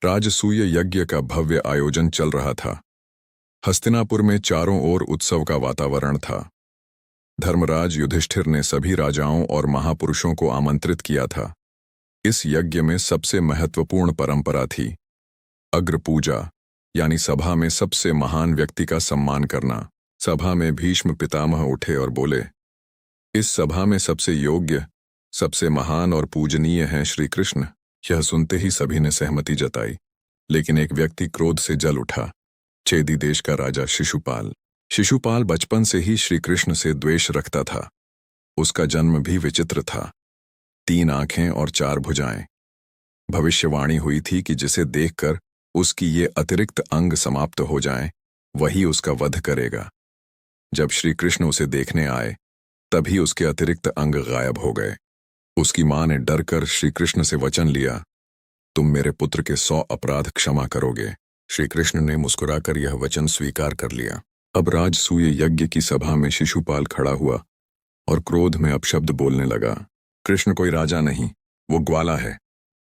राजसूय यज्ञ का भव्य आयोजन चल रहा था। हस्तिनापुर में चारों ओर उत्सव का वातावरण था। धर्मराज युधिष्ठिर ने सभी राजाओं और महापुरुषों को आमंत्रित किया था। इस यज्ञ में सबसे महत्वपूर्ण परंपरा थी अग्र पूजा, यानी सभा में सबसे महान व्यक्ति का सम्मान करना। सभा में भीष्म पितामह उठे और बोले, इस सभा में सबसे योग्य, सबसे महान और पूजनीय हैं श्री कृष्ण। यह सुनते ही सभी ने सहमति जताई, लेकिन एक व्यक्ति क्रोध से जल उठा। चेदी देश का राजा शिशुपाल। शिशुपाल बचपन से ही श्री कृष्ण से द्वेष रखता था। उसका जन्म भी विचित्र था, 3 आंखें और 4 भुजाएं। भविष्यवाणी हुई थी कि जिसे देखकर उसकी ये अतिरिक्त अंग समाप्त हो जाएं, वही उसका वध करेगा। जब श्री कृष्ण उसे देखने आए, तभी उसके अतिरिक्त अंग गायब हो गए। उसकी मां ने डरकर श्री कृष्ण से वचन लिया, तुम मेरे पुत्र के 100 अपराध क्षमा करोगे। श्री कृष्ण ने मुस्कुराकर यह वचन स्वीकार कर लिया। अब राजसूय यज्ञ की सभा में शिशुपाल खड़ा हुआ और क्रोध में अपशब्द बोलने लगा। कृष्ण कोई राजा नहीं, वो ग्वाला है।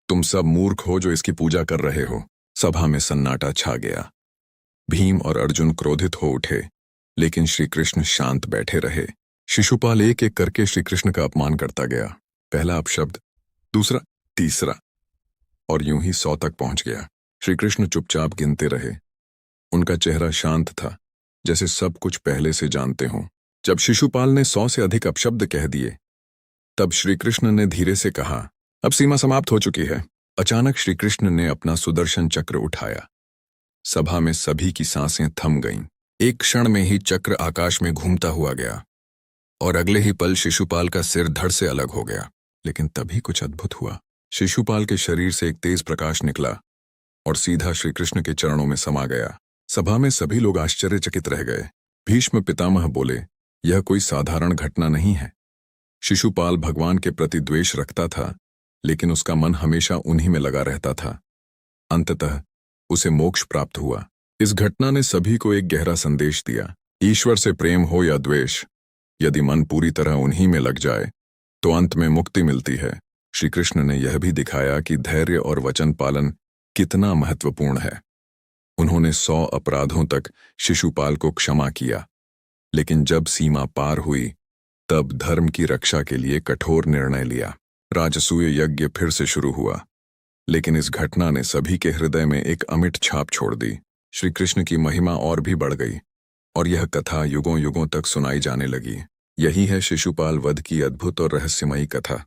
तुम सब मूर्ख हो जो इसकी पूजा कर रहे हो। सभा में सन्नाटा छा गया। भीम और अर्जुन क्रोधित हो उठे, लेकिन श्री कृष्ण शांत बैठे रहे। शिशुपाल एक एक करके श्री कृष्ण का अपमान करता गया। पहला अपशब्द, दूसरा, तीसरा, और यूं ही 100 तक पहुंच गया। श्री कृष्ण चुपचाप गिनते रहे। उनका चेहरा शांत था, जैसे सब कुछ पहले से जानते हों। जब शिशुपाल ने 100 से अधिक अपशब्द कह दिए, तब श्री कृष्ण ने धीरे से कहा, अब सीमा समाप्त हो चुकी है। अचानक श्री कृष्ण ने अपना सुदर्शन चक्र उठाया। सभा में सभी की सांसें थम गईं। एक क्षण में ही चक्र आकाश में घूमता हुआ गया और अगले ही पल शिशुपाल का सिर धड़ से अलग हो गया। लेकिन तभी कुछ अद्भुत हुआ। शिशुपाल के शरीर से एक तेज प्रकाश निकला और सीधा श्री कृष्ण के चरणों में समा गया। सभा में सभी लोग आश्चर्यचकित रह गए। भीष्म पितामह बोले, यह कोई साधारण घटना नहीं है। शिशुपाल भगवान के प्रति द्वेष रखता था, लेकिन उसका मन हमेशा उन्हीं में लगा रहता था। अंततः उसे मोक्ष प्राप्त हुआ। इस घटना ने सभी को एक गहरा संदेश दिया। ईश्वर से प्रेम हो या द्वेष, यदि मन पूरी तरह उन्हीं में लग जाए तो अंत में मुक्ति मिलती है। श्री कृष्ण ने यह भी दिखाया कि धैर्य और वचन पालन कितना महत्वपूर्ण है। उन्होंने 100 अपराधों तक शिशुपाल को क्षमा किया, लेकिन जब सीमा पार हुई, तब धर्म की रक्षा के लिए कठोर निर्णय लिया। राजसूय यज्ञ फिर से शुरू हुआ, लेकिन इस घटना ने सभी के हृदय में एक अमिट छाप छोड़ दी। श्री कृष्ण की महिमा और भी बढ़ गई और यह कथा युगों युगों तक सुनाई जाने लगी। यही है शिशुपाल वध की अद्भुत और रहस्यमयी कथा,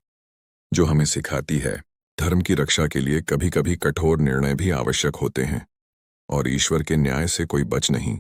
जो हमें सिखाती है धर्म की रक्षा के लिए कभी कभी कठोर निर्णय भी आवश्यक होते हैं और ईश्वर के न्याय से कोई बच नहीं